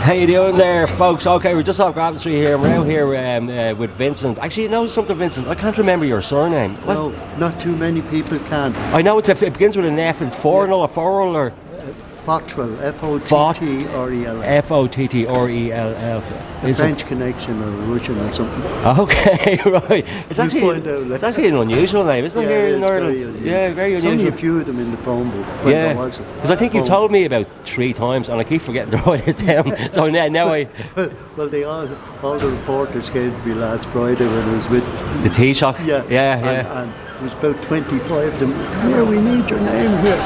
How you doing there, folks? Okay, we're just off Grafton Street here. We're out here with Vincent. Actually, you know something, Vincent? I can't remember your surname. No, not too many people can. I know it begins with an F. It's Fornell or Forrell or Fottrell, F-O-T-T-R-E-L-L. F-O-T-T-R-E-L-L. A French connection or Russian or something. Okay, right. It's actually an unusual name, isn't it, here in Ireland? Yeah, very unusual. There's only a few of them in the phone book. Yeah, because I think you told me about 3 times and I keep forgetting to write it down. So now I... Well, all the reporters came to me last Friday when I was with... The tea shop? Yeah. And there was about 25 of them. Come here, we need your name here.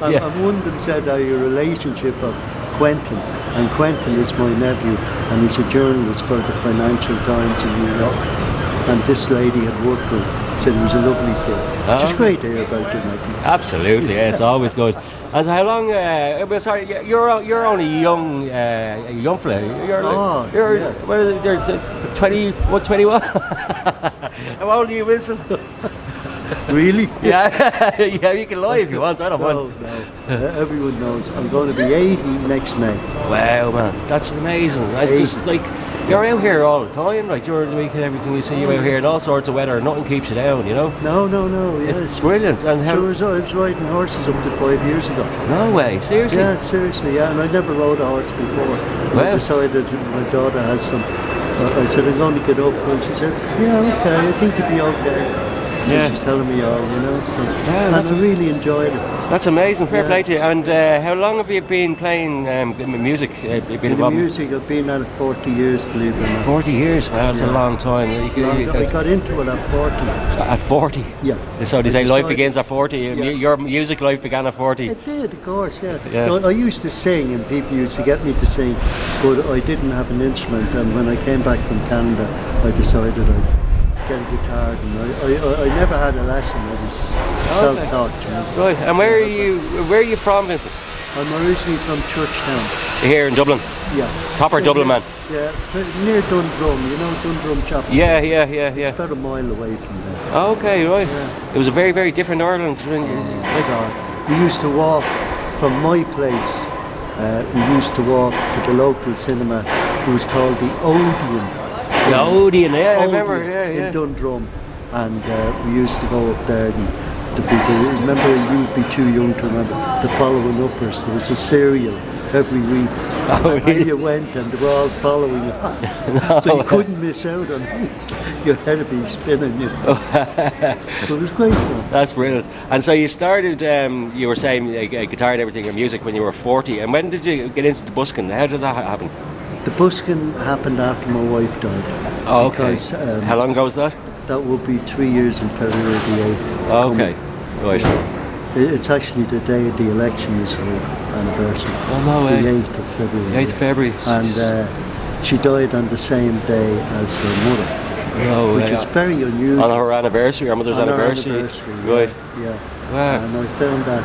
And one of them said, are you a relationship of Quentin? And Quentin is my nephew, and he's a journalist for the Financial Times in New York. And this lady had worked with him, said he was a lovely kid. Just great to hear about your nephew. Absolutely, yeah, it's always good. And so how long, sorry, you're only young fella. You're 21? How old are you, Vincent? Really? Yeah, you can lie if you want, I don't mind. No. Everyone knows. I'm going to be 80 next May. Wow, man, that's amazing. Just like, you're out here all the time, like during the week and everything, you see you out here in all sorts of weather, nothing keeps you down, you know? No, yes. It's brilliant. And I was riding horses up to 5 years ago. No way, seriously? Yeah, seriously, yeah, and I never rode a horse before. I decided my daughter has some. I said, I'm going to get up, and she said, yeah, okay, I think you'll be okay. So she's telling me all, you know, so and I really enjoyed it. That's amazing, fair play to you. And how long have you been playing music? Music, I've been at it 40 years, believe it or not. 40 years? Wow, that's a long time. I got into it at 40. At 40? Yeah. So they say life begins at 40. Your music life began at 40? It did, of course, yeah. I used to sing and people used to get me to sing, but I didn't have an instrument, and when I came back from Canada, I decided I'd get a guitar, and I never had a lesson. I was self-taught. You know? Right, and where are you from, Vincent? I'm originally from Churchtown. Here in Dublin? Yeah. Proper Dublin man? Yeah, near Dundrum, you know, Dundrum Chapel. Yeah. It's about a mile away from there. Okay, right. Yeah. It was a very, very different Ireland. We used to walk from my place, we used to walk to the local cinema. It was called the Odeon. The Odeon, I remember, in Dundrum, and we used to go up there. And remember, you'd be too young to remember the following uppers. There was a serial every week. And you went, and they were all following you, so you couldn't miss out on it. Your head would be spinning. You know. But it was great fun. That's brilliant. And so you started, you were saying guitar and everything, and music when you were 40. And when did you get into the busking? How did that happen? The busking happened after my wife died. Oh, okay. Because, how long ago was that? That would be 3 years in February the 8th. Oh, okay, right. It's actually the day of the election is her anniversary. Oh, no way. The 8th of February. The 8th of February. And she died on the same day as her mother. Oh, which is very unusual. On her anniversary, her mother's anniversary? Right. Yeah. Wow. And I found that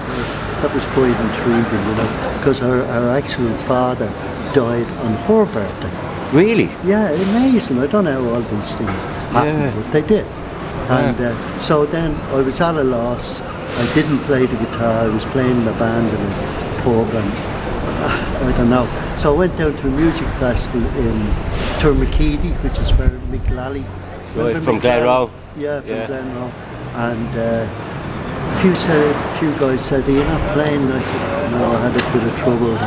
was quite intriguing, you know, because her actual father died on her birthday. Really? Yeah, amazing. I don't know how all these things happen, but they did. And so then I was at a loss. I didn't play the guitar. I was playing in a band in a pub, and I don't know. So I went down to a music festival in Turmakeedy, which is where Mick Lally. Right, from Glenroe. Yeah, from Glenroe. And a few guys said, "Are you not playing?" And I said, "No, I had a bit of trouble."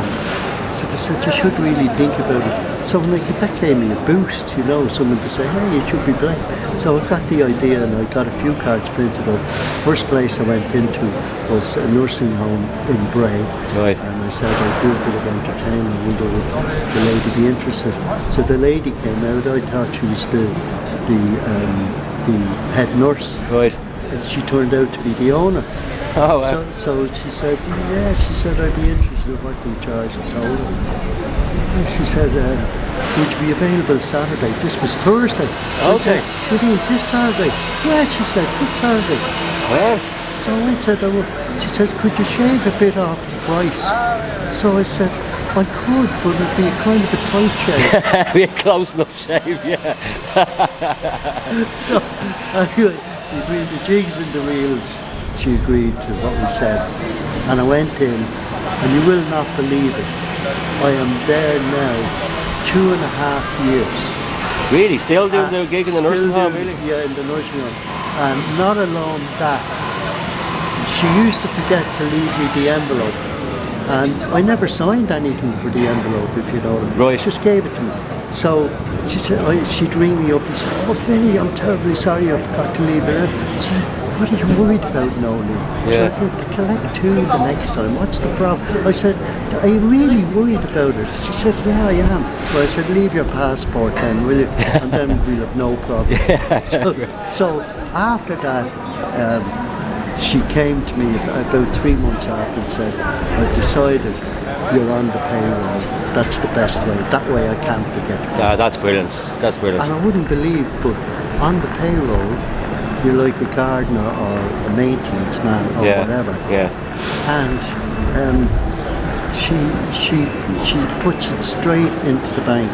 So they said, "You should really think about it." So that gave me a boost, you know, someone to say, "Hey, you should be playing." So I got the idea, and I got a few cards printed up. First place I went into was a nursing home in Bray. Right. And I said, I'd do a bit of entertainment, would the lady be interested? So the lady came out. I thought she was the head nurse. Right. And she turned out to be the owner. Oh, wow. So she said, I'd be interested in what you charge. I told her. And she said, would you be available Saturday? This was Thursday. Okay. What do you mean, this Saturday? Yeah, she said, this Saturday. Well. So I said, she said, could you shave a bit off the price? So I said, I could, but it'd be kind of a tight shave. Be a close enough shave, yeah. So anyway, between the jigs and the reels, she agreed to what we said. And I went in, and you will not believe it, I am there now 2.5 years. Really? Still doing the gig in the nursing home, really? Yeah, in the nursing home. And not alone that, she used to forget to leave me the envelope. And I never signed anything for the envelope, if you know what I mean. Right. Just gave it to me. So she said, she'd ring me up and say, "Oh, Vinny, I'm terribly sorry I forgot to leave it." I said, "What are you worried about, Nolan? Yeah. So I said, collect 2 the next time. What's the problem?" I said, "Are you really worried about it?" She said, "Yeah, I am." Well, I said, "Leave your passport then, will you? And then we'll have no problem." So after that, she came to me about 3 months after and said, "I've decided you're on the payroll. That's the best way. That way I can't forget." That's brilliant. That's brilliant. And I wouldn't believe, but on the payroll, you're like a gardener or a maintenance man or whatever. Yeah. And she puts it straight into the bank.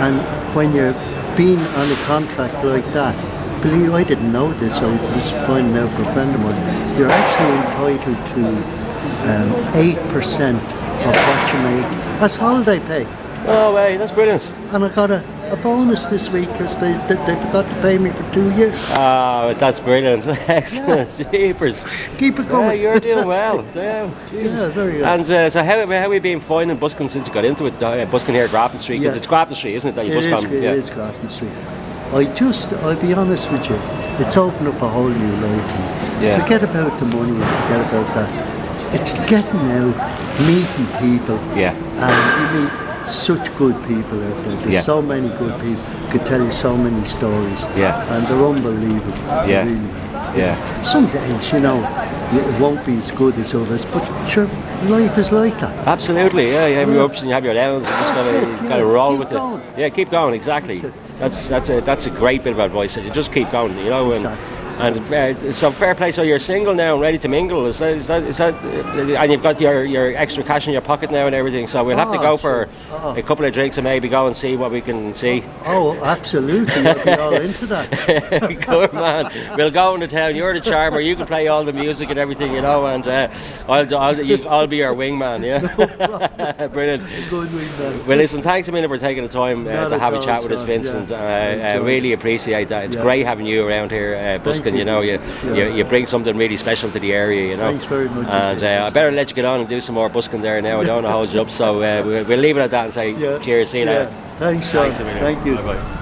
And when you're being on a contract like that, believe I didn't know this, I was finding out from a friend of mine, you're actually entitled to 8% of what you make as holiday pay. Oh, way, that's brilliant. And I got a bonus this week because they forgot to pay me for 2 years. Oh, that's brilliant. Excellent. Jeepers. Keep it going. Yeah, you're doing well. Yeah, yeah, very good. And so how have you been finding busking since you got into it? Busking here at Grafton Street? Because it's Grafton Street, isn't it? That you It is Grafton Street. I'll be honest with you, it's opened up a whole new life. Yeah. Forget about the money and forget about that. It's getting out, meeting people. Yeah. And you meet such good people out there. There's so many good people. Could tell you so many stories. Yeah. And they're unbelievable. Yeah. Really. Yeah. Some days, it won't be as good as others, but sure, life is like that. Absolutely, yeah. You have your ups and you have your downs. You just gotta roll with going. it. Yeah, keep going. Exactly. That's a great bit of advice. You just keep going. Exactly. And so fair play. So you're single now and ready to mingle. Is that? And you've got your extra cash in your pocket now and everything. So we'll have to go for a couple of drinks and maybe go and see what we can see. Oh, absolutely. I'll be all into that. Good man. We'll go into town. You're the charmer. You can play all the music and everything, and I'll be your wingman. Yeah. Brilliant. Good wingman. Well, listen. Thanks a million for taking the time to have a chat with us, Vincent. I really appreciate that. It's great having you around here, busking. You bring something really special to the area. Thanks very much. And I better let you get on and do some more busking there now. I don't want to hold you up, so we'll leave it at that and say cheers. See you now. Thanks, Sean. Thanks a million. Thank you. Bye-bye.